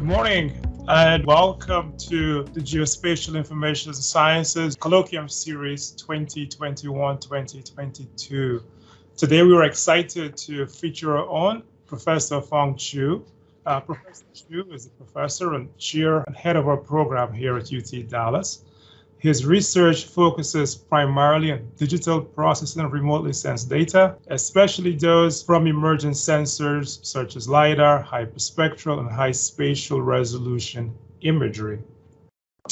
morning and welcome to the Geospatial Information Sciences Colloquium Series 2021-2022. Today we are excited to feature our own Professor Fang Qiu. Professor Qiu is a professor and chair and head of our program here at UT Dallas. His research focuses primarily on digital processing of remotely sensed data, especially those from emerging sensors such as LIDAR, hyperspectral, and high spatial resolution imagery.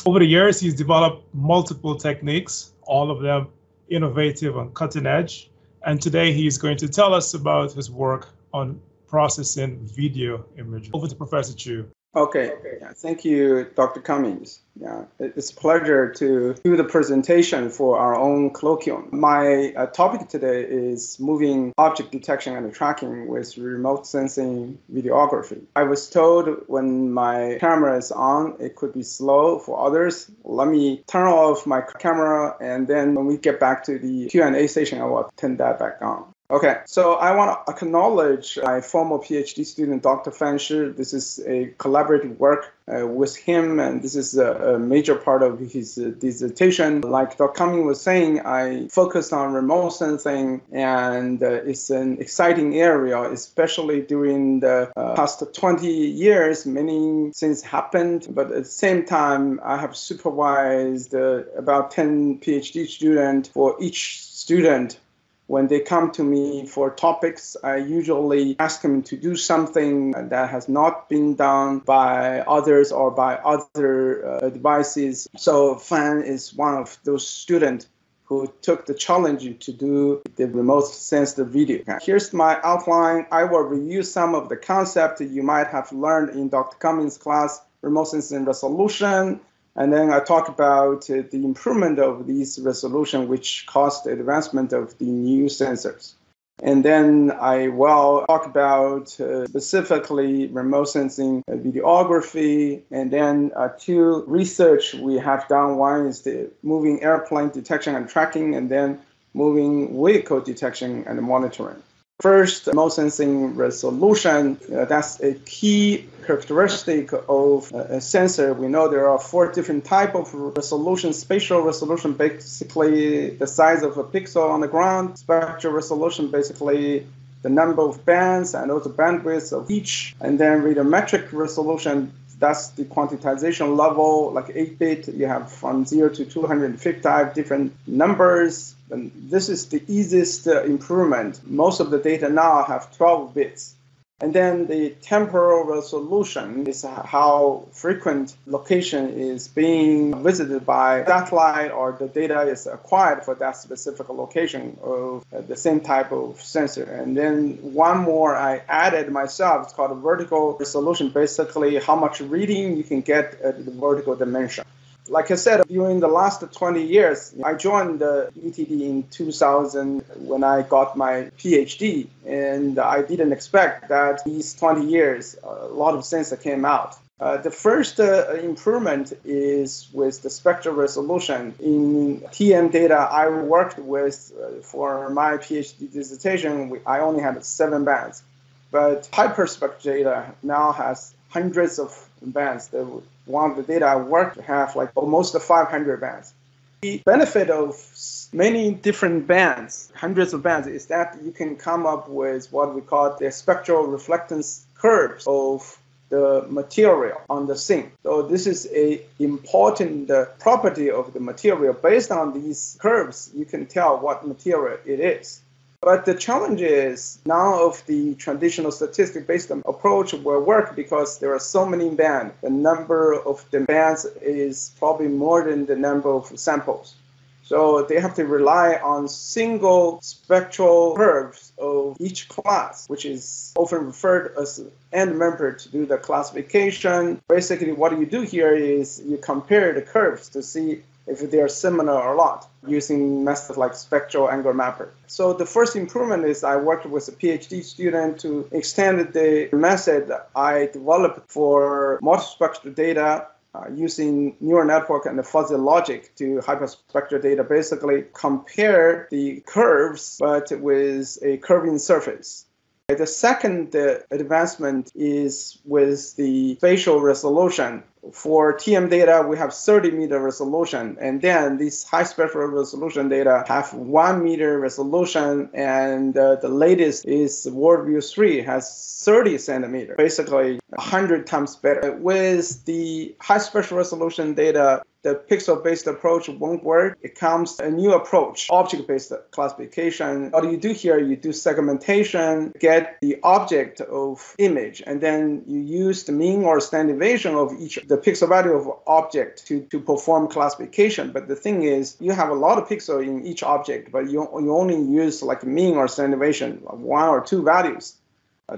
Over the years, he's developed multiple techniques, all of them innovative and cutting edge. And today he's going to tell us about his work on processing video imagery. Over to Professor Qiu. Okay, yeah, thank you, Dr. Cummings. Yeah, it's a pleasure to do the presentation for our own colloquium. My topic today is moving object detection and tracking with remote sensing videography. I was told when my camera is on, it could be slow for others. Let me turn off my camera, and then when we get back to the Q&A session, I will turn that back on. Okay, so I want to acknowledge my former PhD student, Dr. Fang Qiu. This is a collaborative work with him, and this is a major part of his dissertation. Like Dr. Cummings was saying, I focused on remote sensing, and it's an exciting area, especially during the past 20 years. Many things happened, but at the same time, I have supervised about 10 PhD students. For each student, when they come to me for topics, I usually ask them to do something that has not been done by others or by other devices. So Fang is one of those students who took the challenge to do the remote sensed video. Here's my outline. I will review some of the concepts you might have learned in Dr. Cummings' class, remote sensing resolution. And then I talk about the improvement of these resolution, which caused the advancement of the new sensors. And then I will talk about specifically remote sensing videography. And then two research we have done. One is the moving airplane detection and tracking, and then moving vehicle detection and monitoring. First, remote sensing resolution, that's a key characteristic of a sensor. We know there are 4 different types of resolution. Spatial resolution, basically the size of a pixel on the ground. Spectral resolution, basically the number of bands and also bandwidth of each. And then radiometric resolution, that's the quantization level, like 8-bit. You have from 0 to 255 different numbers. And this is the easiest improvement. Most of the data now have 12 bits. And then the temporal resolution is how frequent location is being visited by satellite, or the data is acquired for that specific location of the same type of sensor. And then one more I added myself, it's called vertical resolution, basically how much reading you can get at the vertical dimension. Like I said, during the last 20 years, I joined the UTD in 2000 when I got my PhD, and I didn't expect that these 20 years, a lot of things came out. The first improvement is with the spectral resolution. In TM data I worked with for my PhD dissertation, I only had 7 bands. But hyperspectral data now has hundreds of bands. One of the data I worked have like almost 500 bands. The benefit of many different bands, hundreds of bands, is that you can come up with what we call the spectral reflectance curves of the material on the scene. So this is an important property of the material. Based on these curves, you can tell what material it is. But the challenge is none of the traditional statistic-based approach will work because there are so many bands. The number of the bands is probably more than the number of samples. So they have to rely on single spectral curves of each class, which is often referred as an end member to do the classification. Basically, what you do here is you compare the curves to see if they are similar or not, using methods like spectral angle mapper. So the first improvement is I worked with a PhD student to extend the method I developed for multispectral data using neural network and the fuzzy logic to hyperspectral data, basically compare the curves but with a curving surface. The second advancement is with the spatial resolution. For TM data, we have 30-meter resolution, and then these high spectral resolution data have 1-meter resolution, and the latest is WorldView 3 has 30 centimeter, basically 100 times better. With the high spectral resolution data, the pixel-based approach won't work. It comes a new approach, object-based classification. What you do here, you do segmentation, get the object of image, and then you use the mean or standard deviation of each the pixel value of object to perform classification. But the thing is, you have a lot of pixels in each object, but you only use like mean or standard deviation, 1 or 2 values.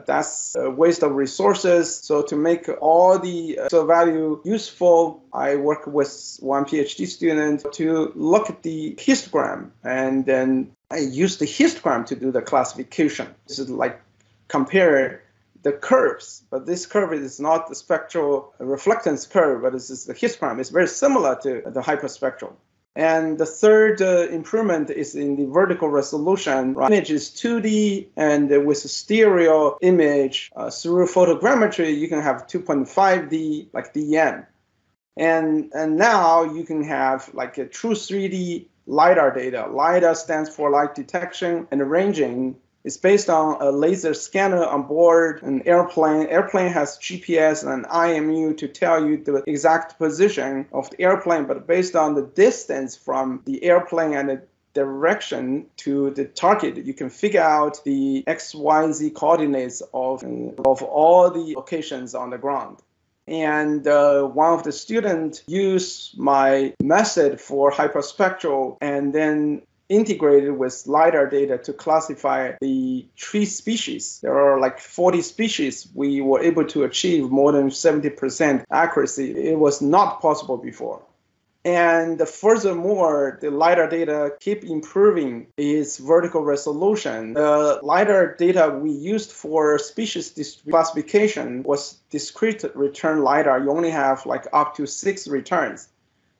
That's a waste of resources. So to make all the value useful, I work with one PhD student to look at the histogram, and then I use the histogram to do the classification. This is like compare the curves, but this curve is not the spectral reflectance curve, but this is the histogram. It's very similar to the hyperspectral. And the third improvement is in the vertical resolution. Image is 2D, and with a stereo image through photogrammetry, you can have 2.5D, like DN. And now you can have like a true 3D LIDAR data. LIDAR stands for light detection and ranging. It's based on a laser scanner on board an airplane. Airplane has GPS and IMU to tell you the exact position of the airplane, but based on the distance from the airplane and the direction to the target, you can figure out the XYZ coordinates of all the locations on the ground. And one of the students used my method for hyperspectral and then integrated with LIDAR data to classify the tree species. There are like 40 species. We were able to achieve more than 70% accuracy. It was not possible before. And furthermore, the LIDAR data keep improving its vertical resolution. The LIDAR data we used for species classification was discrete return LIDAR. You only have like up to 6 returns.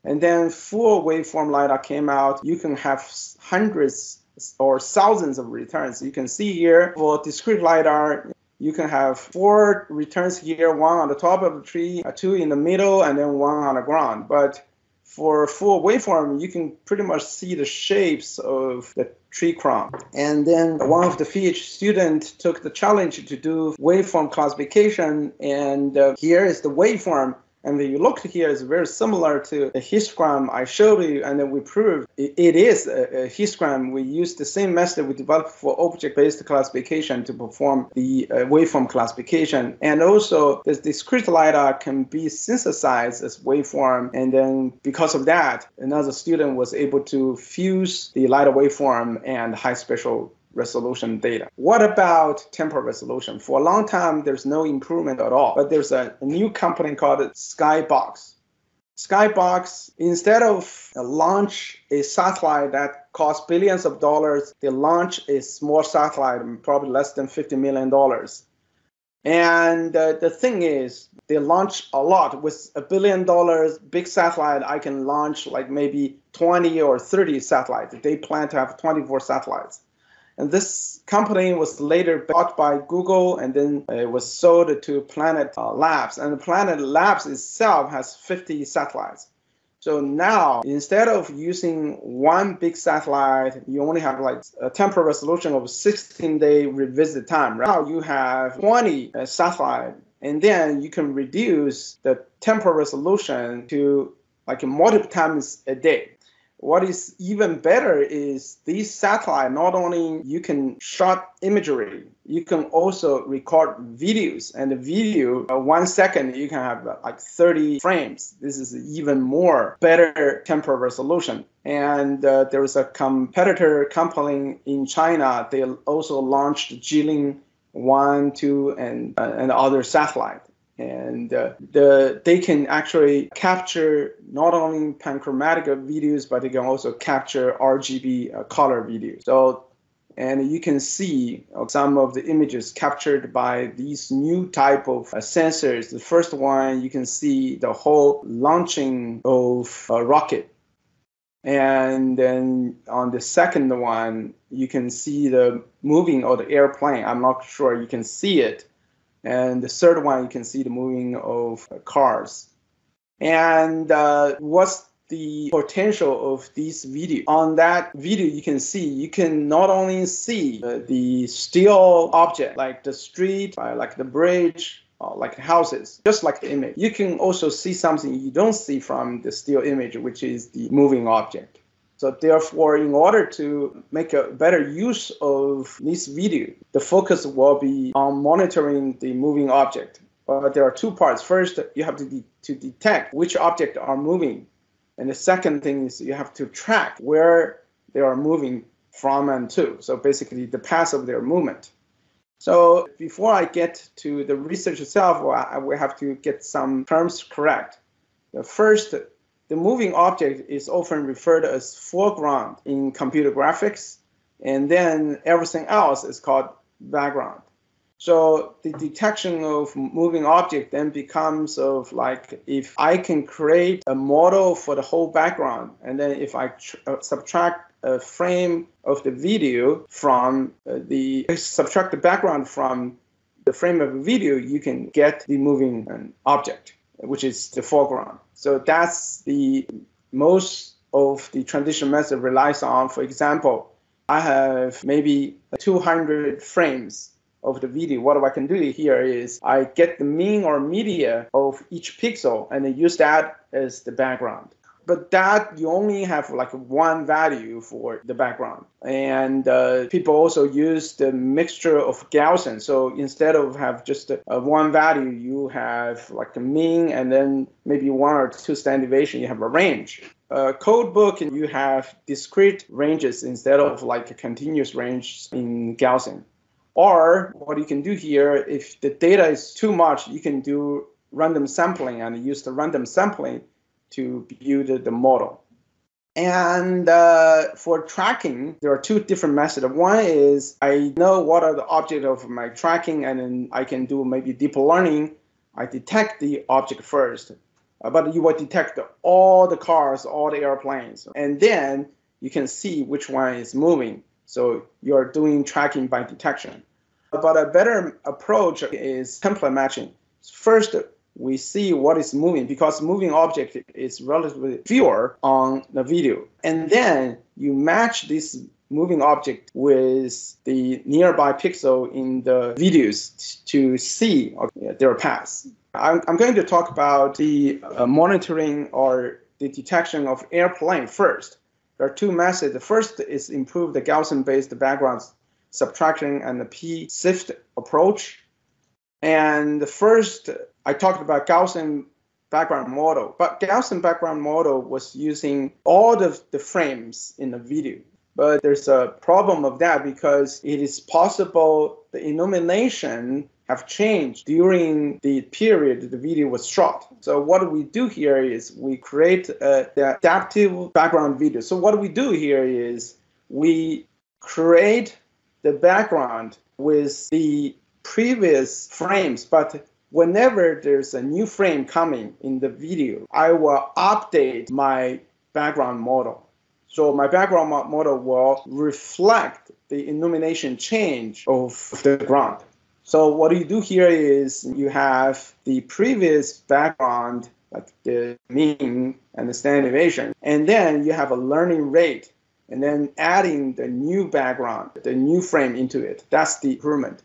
And then full waveform LIDAR came out. You can have hundreds or thousands of returns. You can see here for discrete LIDAR, you can have 4 returns here, 1 on the top of the tree, 2 in the middle, and then 1 on the ground. But for full waveform, you can pretty much see the shapes of the tree crown. And then one of the PhD students took the challenge to do waveform classification, and here is the waveform. And when you look here, it's very similar to the histogram I showed you, and then we proved it is a histogram. We used the same method we developed for object-based classification to perform the waveform classification. And also, this discrete LIDAR can be synthesized as waveform, and then because of that, another student was able to fuse the LIDAR waveform and high spatial resolution data. What about temporal resolution? For a long time, there's no improvement at all, but there's a new company called Skybox. Skybox, instead of launch a satellite that costs billions of dollars, they launch a small satellite, probably less than $50 million. And the thing is, they launch a lot. With $1 billion big satellite, I can launch like maybe 20 or 30 satellites. They plan to have 24 satellites. And this company was later bought by Google, and then it was sold to Planet Labs. And Planet Labs itself has 50 satellites. So now, instead of using one big satellite, you only have like a temporal resolution of 16-day revisit time. Right? Now you have 20 satellites, and then you can reduce the temporal resolution to like multiple times a day. What is even better is these satellites, not only you can shot imagery, you can also record videos. And the video, 1 second, you can have like 30 frames. This is even more better temporal resolution. And there is a competitor company in China. They also launched Jilin 1, 2, and other satellite. And they can actually capture not only panchromatic videos, but they can also capture RGB color videos. So, and you can see some of the images captured by these new type of sensors. The first one, you can see the whole launching of a rocket. And then on the second one, you can see the moving of the airplane. I'm not sure you can see it. And the third one, you can see the moving of cars. And what's the potential of this video? On that video, you can not only see the still object, like the street, like the bridge, like houses, just like the image. You can also see something you don't see from the still image, which is the moving object. So therefore, in order to make a better use of this video, the focus will be on monitoring the moving object. But there are two parts. First, you have to detect which objects are moving. And the second thing is you have to track where they are moving from and to. So basically, the path of their movement. So before I get to the research itself, I will have to get some terms correct. The first, the moving object is often referred to as foreground in computer graphics, and then everything else is called background. So the detection of moving object then becomes of like, if I can create a model for the whole background, and then if I subtract a frame of the video from subtract the background from the frame of the video, you can get the moving object, which is the foreground. So that's the most of the transition method relies on. For example, I have maybe 200 frames of the video. What I can do here is I get the mean or media of each pixel and then use that as the background. But that you only have like one value for the background. And people also use the mixture of Gaussian. So instead of have just one value, you have like a mean and then maybe one or two standard deviation, you have a range. Code book, and you have discrete ranges instead of like a continuous range in Gaussian. Or what you can do here, if the data is too much, you can do random sampling and use the random sampling to build the model. And for tracking, there are two different methods. One is I know what are the objects of my tracking, and then I can do maybe deep learning. I detect the object first, but you will detect all the cars, all the airplanes, and then you can see which one is moving. So you're doing tracking by detection. But a better approach is template matching. First, we see what is moving, because moving object is relatively fewer on the video. And then you match this moving object with the nearby pixel in the videos to see their paths. I'm going to talk about the monitoring or the detection of airplane first. There are two methods. The first is improve the Gaussian-based background subtraction and the P-sift approach. And the first, I talked about Gaussian background model, but Gaussian background model was using all the frames in the video. But there's a problem of that, because it is possible the illumination have changed during the period the video was shot. So what we do here is we create the adaptive background video. So what we do here is we create the background with the previous frames, but whenever there's a new frame coming in the video, I will update my background model. So my background model will reflect the illumination change of the ground. So what you do here is you have the previous background, like the mean and the standard deviation, and then you have a learning rate, and then adding the new background, the new frame into it. That's the improvement.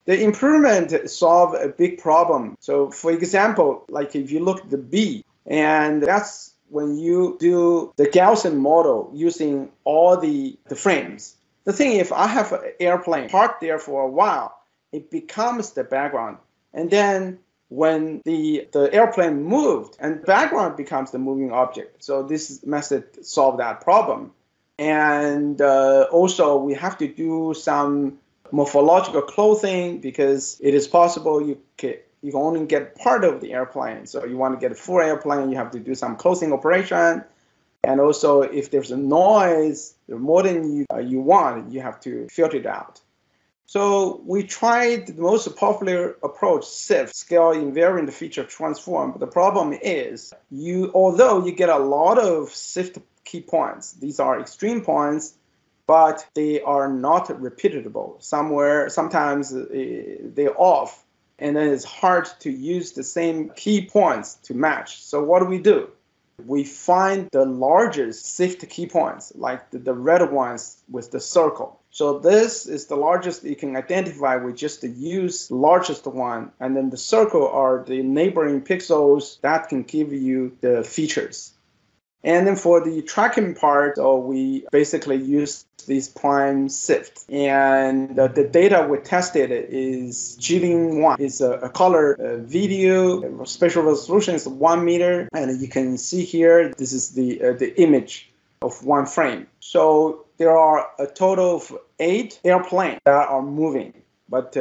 The improvement solve a big problem. So for example, like if you look at the B, and that's when you do the Gaussian model using all the frames. The thing, if I have an airplane parked there for a while, it becomes the background. And then when the airplane moved, and background becomes the moving object. So this method solved that problem. And also we have to do some morphological clothing, because it is possible you can only get part of the airplane. So you want to get a full airplane, you have to do some clothing operation. And also if there's a noise more than you want, you have to filter it out. So we tried the most popular approach, SIFT, scale invariant feature transform. But the problem is, although you get a lot of SIFT key points. These are extreme points, but they are not repeatable. Sometimes they're off, and then it's hard to use the same key points to match. So what do? We find the largest SIFT key points, like the red ones with the circle. So this is the largest you can identify. We just use the largest one, and then the circle are the neighboring pixels that can give you the features. And then for the tracking part, we basically use these prime SIFT. And the data we tested is GLIN1. It's a color video. Spatial resolution is 1 meter. And you can see here, this is the image of one frame. So there are a total of 8 airplanes that are moving. But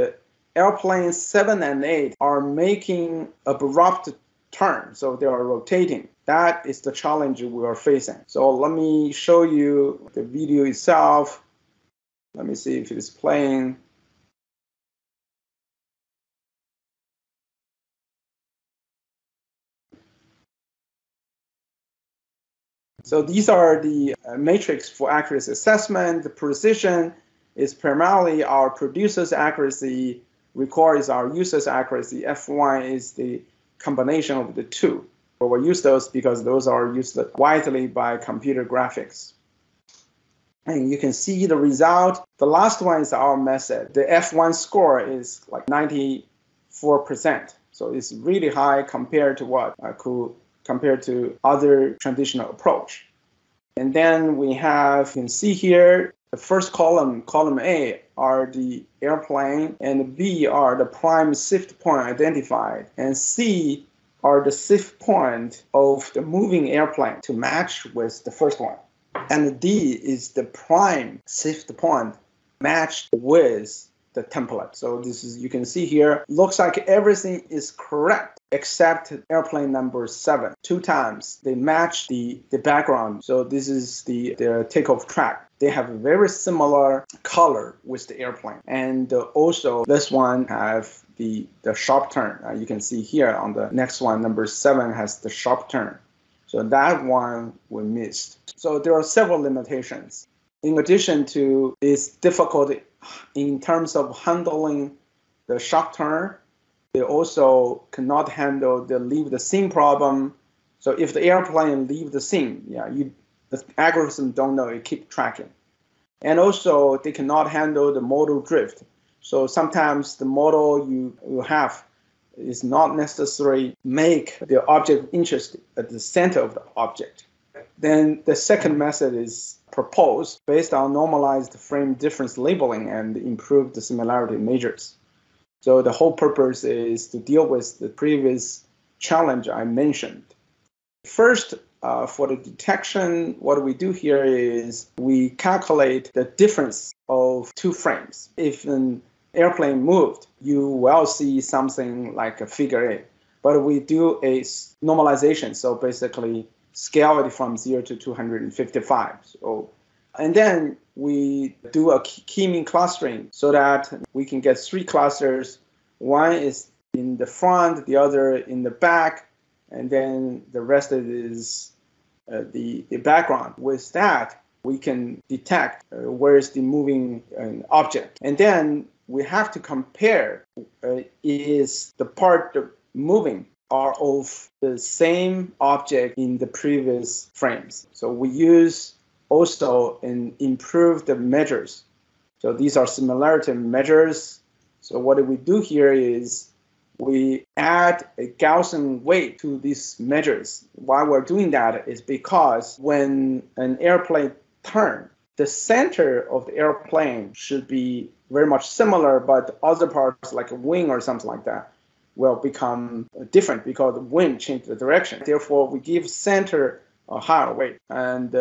airplanes 7 and 8 are making abrupt turn, so they are rotating. That is the challenge we are facing. So let me show you the video itself. Let me see if it is playing. So these are the matrix for accuracy assessment. The precision is primarily our producer's accuracy. Record is our user's accuracy. F1 is the combination of the two. But we use those because those are used widely by computer graphics. And you can see the result. The last one is our method. The F1 score is like 94%. So it's really high compared to other traditional approach. And then we have, you can see here, the first column A, are the airplane, and B are the prime SIFT point identified, and C are the SIFT point of the moving airplane to match with the first one. And D is the prime SIFT point matched with the template. So this is, you can see here, looks like everything is correct except airplane number 7. 2 times they match the background. So this is the takeoff track. They have a very similar color with the airplane. And also this one have the sharp turn. You can see here on the next one, number 7 has the sharp turn. So that one we missed. So there are several limitations. In addition to its difficulty in terms of handling the sharp turn, they also cannot handle the leave the scene problem. So if the airplane leave the scene, the algorithm don't know, it keep tracking. And also they cannot handle the modal drift. So sometimes the model you have is not necessarily make the object interest at the center of the object. Then the second method is proposed based on normalized frame difference labeling and improved the similarity measures. So the whole purpose is to deal with the previous challenge I mentioned. First, for the detection, what we do here is we calculate the difference of 2 frames. If an airplane moved, you will see something like a figure 8. But we do a normalization, so basically scale it from 0 to 255. And then we do a key-mean clustering so that we can get 3 clusters. One is in the front, the other in the back, and then the rest of it is the background. With that, we can detect where is the moving object. And then we have to compare is the part moving are of the same object in the previous frames. So we use also and improve the measures. So these are similarity measures. So what we do here is we add a Gaussian weight to these measures. Why we're doing that is because when an airplane turns, the center of the airplane should be very much similar, but other parts like a wing or something like that will become different because the wind changed the direction. Therefore, we give center a higher weight. And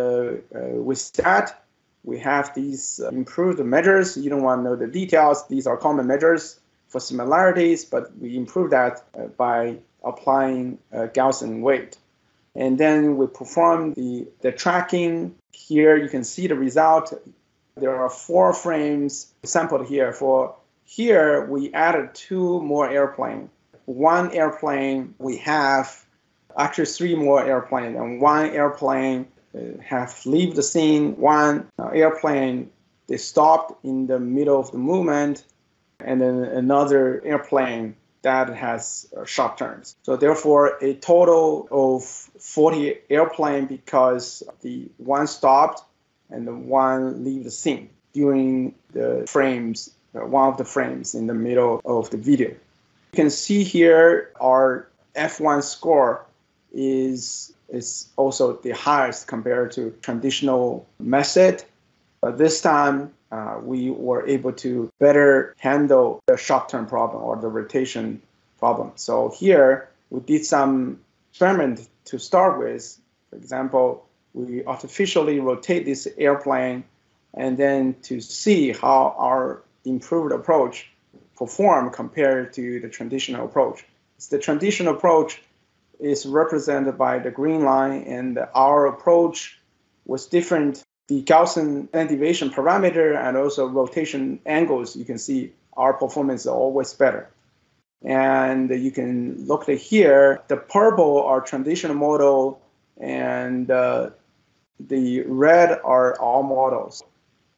with that, we have these improved measures. You don't want to know the details. These are common measures for similarities, but we improve that by applying Gaussian weight. And then we perform the tracking. Here you can see the result. There are 4 frames sampled here. For here, we added 2 more airplanes. 1 airplane, we have actually 3 more airplanes, and 1 airplane have leave the scene. One airplane, they stopped in the middle of the movement, and then another airplane that has sharp turns. So therefore, a total of 40 airplane because the one stopped and the one leave the scene during the frames, one of the frames in the middle of the video. You can see here our F1 score is also the highest compared to traditional method. But this time, we were able to better handle the sharp turn problem or the rotation problem. So here, we did some experiment to start with. For example, we artificially rotate this airplane and then to see how our improved approach perform compared to the traditional approach. The traditional approach is represented by the green line, and our approach was different. The Gaussian deviation parameter and also rotation angles, you can see our performance is always better. And you can look at here, the purple are traditional model, and the red are all models.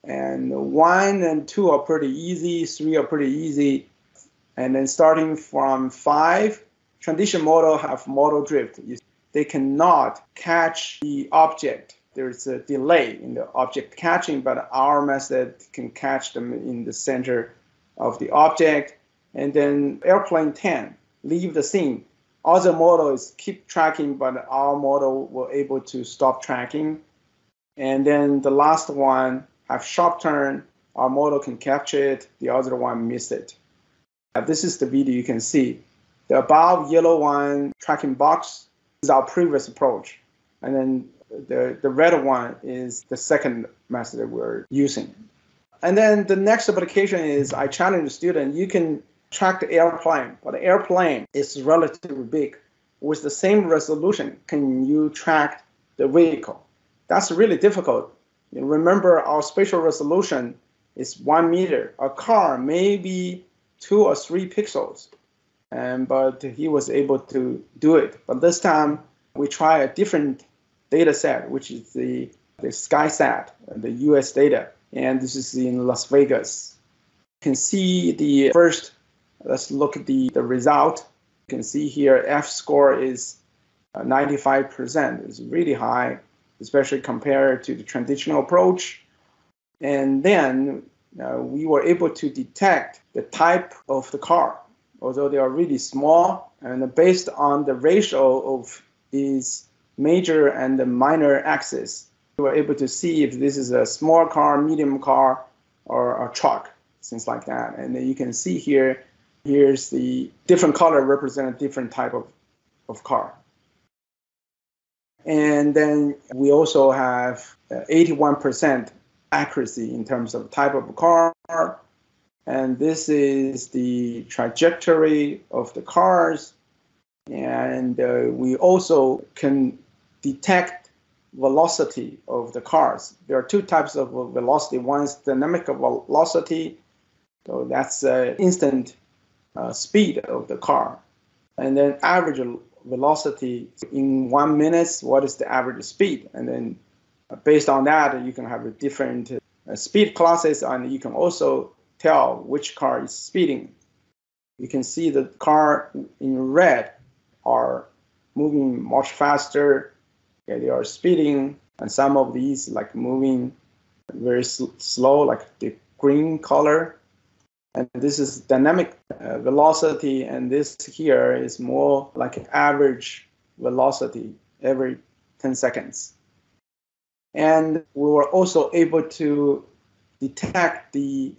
And 1 and 2 are pretty easy, 3 are pretty easy. And then starting from 5, traditional model have model drift. They cannot catch the object. There's a delay in the object catching, but our method can catch them in the center of the object. And then airplane 10, leave the scene. Other models keep tracking, but our model were able to stop tracking. And then the last one have sharp turn. Our model can capture it. The other one missed it. This is the video you can see. The above yellow one tracking box is our previous approach. And then the red one is the second method that we're using. And then the next application is I challenge the student, you can track the airplane, but the airplane is relatively big. With the same resolution, can you track the vehicle? That's really difficult. You remember our spatial resolution is 1 meter. A car may be 2 or 3 pixels, but he was able to do it. But this time we try a different data set, which is the SkySat, the US data, and this is in Las Vegas. You can see the first, let's look at the result. You can see here F score is 95%. It's really high, especially compared to the traditional approach. And then we were able to detect the type of the car, although they are really small, and based on the ratio of these major and the minor axis, we were able to see if this is a small car, medium car, or a truck, things like that. And then you can see here, here's the different color represent a different type of car. And then we also have 81% accuracy in terms of type of car. And this is the trajectory of the cars. And we also can detect velocity of the cars. There are 2 types of velocity. One is dynamic velocity. So that's instant speed of the car. And then average velocity in 1 minute, what is the average speed? And then based on that, you can have different speed classes, and you can also tell which car is speeding. You can see the car in red are moving much faster. Okay, they are speeding, and some of these like moving very slow, like the green color. And this is dynamic velocity, and this here is more like average velocity every 10 seconds. And we were also able to detect the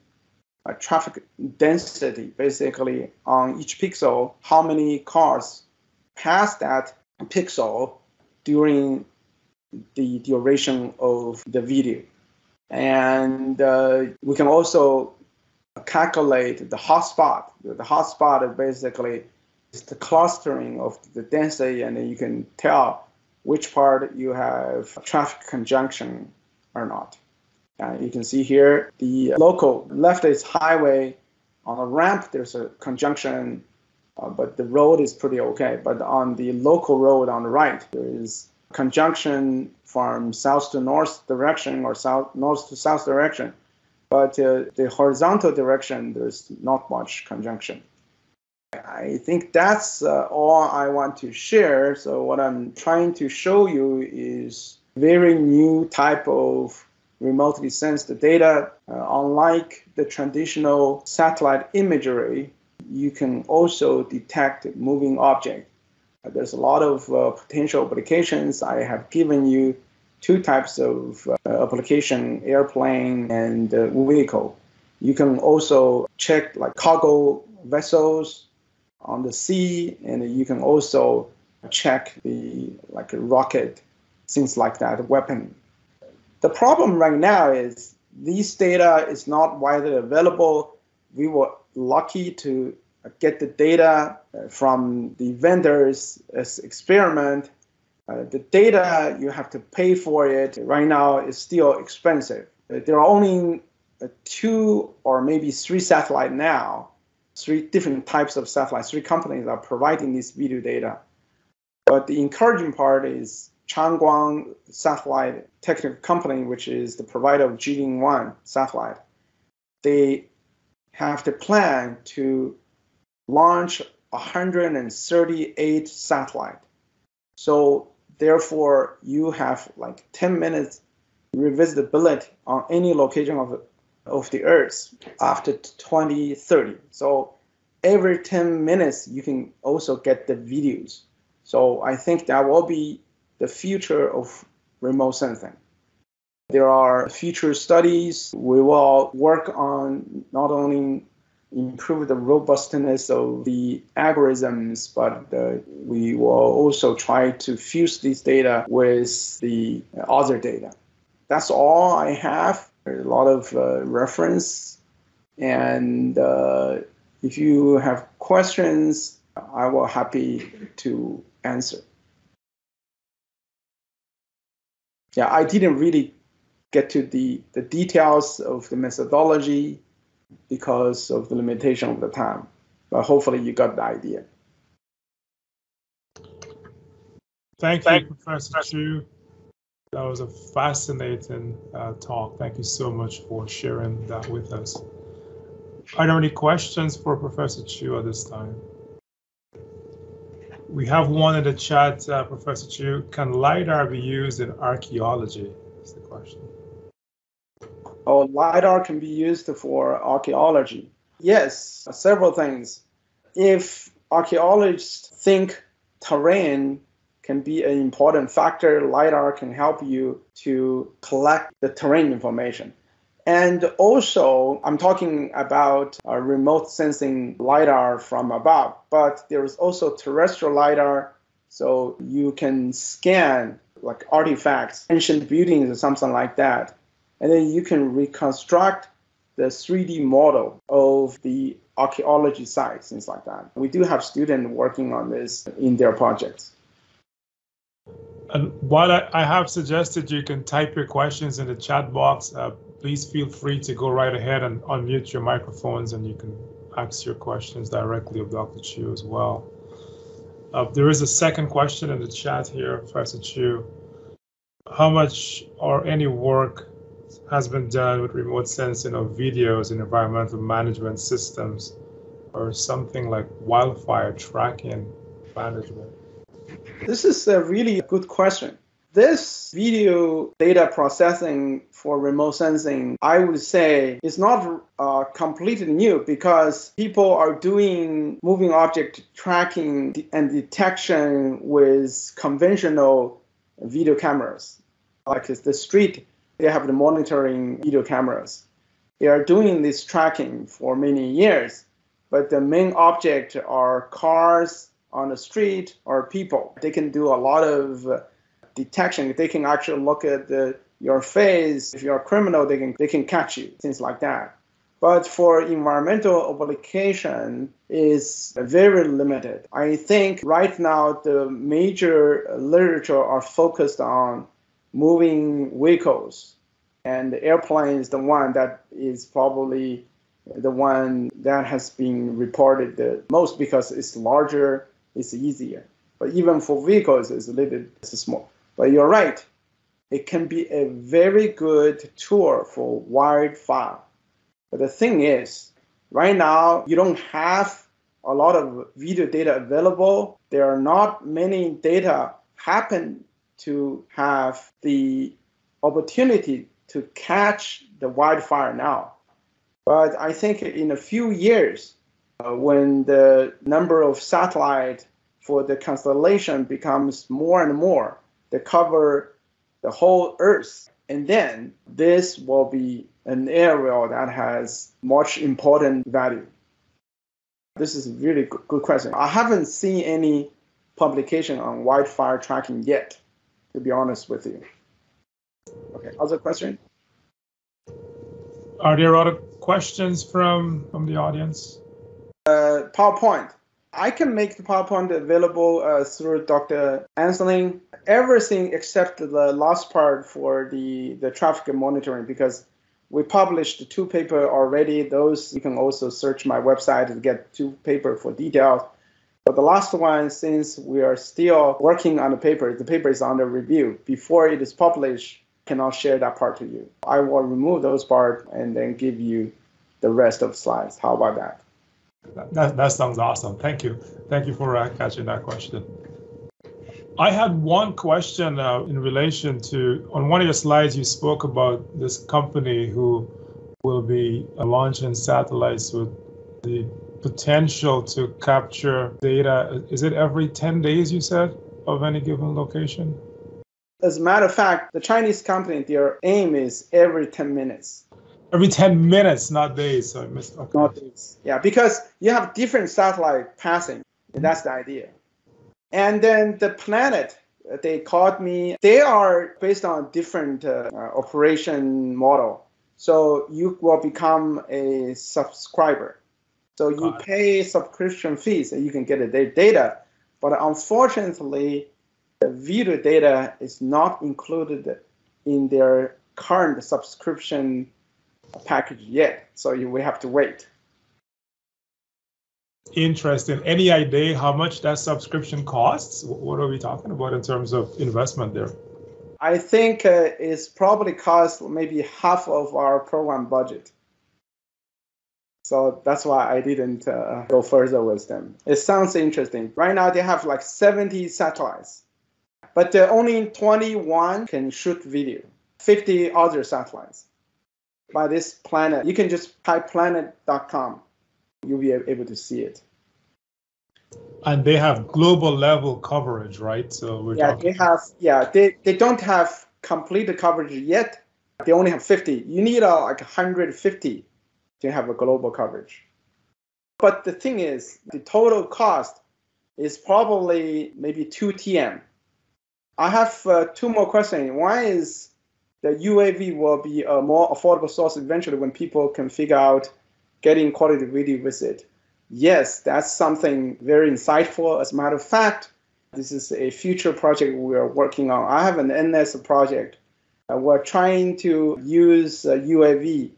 traffic density, basically on each pixel, how many cars pass that pixel during the duration of the video. And we can also calculate the hotspot. The hotspot is basically the clustering of the density, and then you can tell which part you have traffic conjunction or not. You can see here the local left is highway. On a ramp, there's a conjunction, but the road is pretty okay. But on the local road on the right, there is conjunction from south to north direction or north to south direction. But the horizontal direction, there's not much conjunction. I think that's all I want to share. So what I'm trying to show you is very new type of remotely sensed data. Unlike the traditional satellite imagery, you can also detect moving objects. There's a lot of potential applications. I have given you two types of application, airplane and vehicle. You can also check like cargo vessels on the sea, and you can also check the like a rocket, things like that, weapon. The problem right now is these data is not widely available. We were lucky to get the data from the vendors as experiment. The data, you have to pay for it. Right now is still expensive. There are only 2 or maybe 3 satellites now, 3 different types of satellites, 3 companies are providing this video data. But the encouraging part is Changguang Satellite Technical Company, which is the provider of Jilin-1 satellite. They have the plan to launch 138 satellites. So therefore, you have like 10 minutes revisitability on any location of the Earth after 2030. So every 10 minutes, you can also get the videos. So I think that will be the future of remote sensing. There are future studies. We will work on not only improve the robustness of the algorithms, but we will also try to fuse this data with the other data. That's all I have. There's a lot of reference. And if you have questions, I will be happy to answer. Yeah, I didn't really get to the details of the methodology because of the limitation of the time. But hopefully you got the idea. Thank you, Professor Qiu. That was a fascinating talk. Thank you so much for sharing that with us. Are there any questions for Professor Qiu at this time? We have one in the chat, Professor Qiu. Can LIDAR be used in archaeology? Is the question. Oh, LIDAR can be used for archaeology. Yes, several things. If archaeologists think terrain can be an important factor, LIDAR can help you to collect the terrain information. And also, I'm talking about remote sensing LIDAR from above, but there is also terrestrial LIDAR, so you can scan like artifacts, ancient buildings or something like that. And then you can reconstruct the 3D model of the archaeology sites, things like that. We do have students working on this in their projects. And while I have suggested you can type your questions in the chat box, please feel free to go right ahead and unmute your microphones, and you can ask your questions directly of Dr. Qiu as well. There is a second question in the chat here, Professor Qiu. How much or any work has been done with remote sensing of videos in environmental management systems or something like wildfire tracking management? This is a really good question. This video data processing for remote sensing, I would say, is not completely new because people are doing moving object tracking and detection with conventional video cameras. Like the street, they have the monitoring video cameras. They are doing this tracking for many years, but the main object are cars on the street or people. They can do a lot of detection. They can actually look at your face. If you're a criminal, they can catch you, things like that. But for environmental application is very limited. I think right now the major literature are focused on moving vehicles, and the airplane is the one that is probably the one that has been reported the most because it's larger, it's easier. But even for vehicles, it's a little bit small. But you're right. It can be a very good tool for wildfire. But the thing is, right now, you don't have a lot of video data available. There are not many data happen to have the opportunity to catch the wildfire now. But I think in a few years, when the number of satellites for the constellation becomes more and more, they cover the whole Earth, and then this will be an area that has much important value. This is a really good question. I haven't seen any publication on wildfire tracking yet, to be honest with you. Okay, other question? Are there other questions from the audience? PowerPoint. I can make the PowerPoint available through Dr. Anselin. Everything except the last part for the traffic monitoring, because we published 2 papers already. Those you can also search my website to get 2 papers for details. But the last one, since we are still working on the paper is under review. Before it is published, I cannot share that part to you. I will remove those parts and then give you the rest of the slides. How about that? That sounds awesome. Thank you. Thank you for catching that question. I had one question in relation to, on one of your slides, you spoke about this company who will be launching satellites with the potential to capture data. Is it every 10 days, you said, of any given location? As a matter of fact, the Chinese company, their aim is every 10 minutes. Every 10 minutes, not days. So I missed. Okay. Not days. Yeah, because you have different satellite passing. And that's the idea. And then the planet, they called me. They are based on different operation model. So you will become a subscriber. So you pay subscription fees and you can get their data. But unfortunately, the video data is not included in their current subscription package yet. So we have to wait. Interesting. Any idea how much that subscription costs? What are we talking about in terms of investment there? I think it's probably cost maybe half of our program budget. So that's why I didn't go further with them. It sounds interesting. Right now they have like 70 satellites, but only 21 can shoot video, 50 other satellites. By this planet, you can just type planet.com. You'll be able to see it. And they have global level coverage, right? So we're talking. They don't have complete coverage yet. They only have 50. You need like 150 to have a global coverage. But the thing is, the total cost is probably maybe 2 TM. I have 2 more questions. One is the UAV will be a more affordable source eventually when people can figure out getting quality video with it. Yes, that's something very insightful. As a matter of fact, this is a future project we are working on. I have an NS project. We're trying to use UAV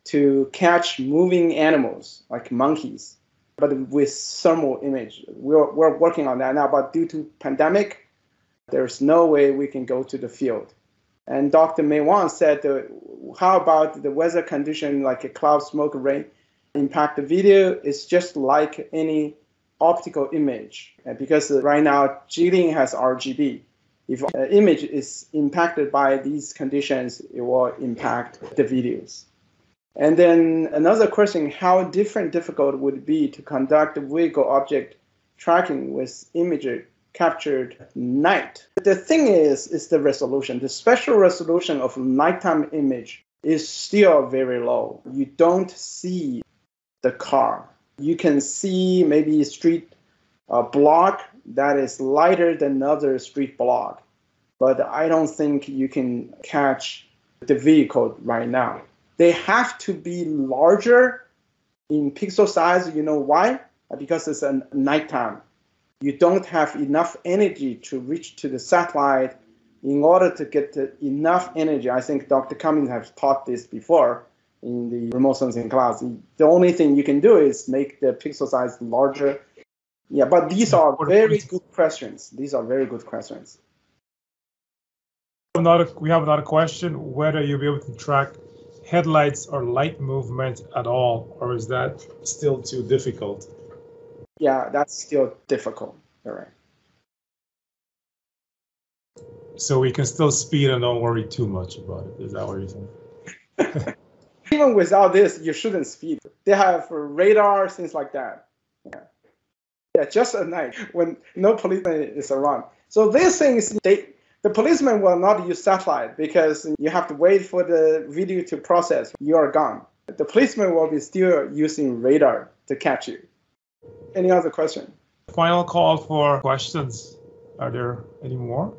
to catch moving animals like monkeys, but with thermal image. We're working on that now, but due to pandemic, there's no way we can go to the field. And Dr. Mei Wang said, how about the weather condition like a cloud, smoke, rain impact the video? It's just like any optical image, because right now Jilin has RGB. If an image is impacted by these conditions, it will impact the videos. And then another question, how difficult would it be to conduct vehicle object tracking with image captured night? The thing is the resolution. The spatial resolution of nighttime image is still very low. You don't see the car. You can see maybe a street block that is lighter than another street block, but I don't think you can catch the vehicle right now. They have to be larger in pixel size. You know why? Because it's a nighttime. You don't have enough energy to reach to the satellite in order to get enough energy. I think Dr. Cummings has taught this before in the remote sensing class. The only thing you can do is make the pixel size larger. Yeah, but these are very good questions. These are very good questions. We have another question, whether you'll be able to track headlights or light movement at all, or is that still too difficult? Yeah, that's still difficult. All right. So we can still speed and don't worry too much about it. Is that what you're saying? Even without this, you shouldn't speed. They have radar, things like that. Yeah, just at night when no policeman is around. So these things, the policeman will not use satellite because you have to wait for the video to process. You are gone. The policeman will be still using radar to catch you. Any other question? Final call for questions. Are there any more?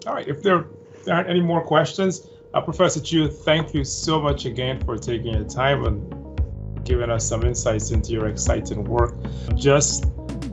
All right, if there aren't any more questions, Professor Qiu, thank you so much again for taking your time and giving us some insights into your exciting work. Just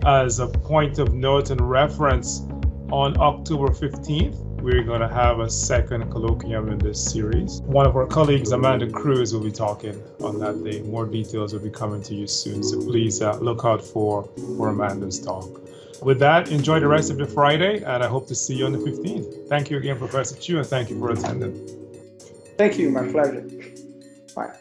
as a point of note and reference, on October 15th, we're going to have a second colloquium in this series. One of our colleagues, Amanda Cruz, will be talking on that day. More details will be coming to you soon, so please look out for Amanda's talk. With that, enjoy the rest of the Friday, and I hope to see you on the 15th. Thank you again, Professor Qiu, and thank you for attending. Thank you, my pleasure. Bye.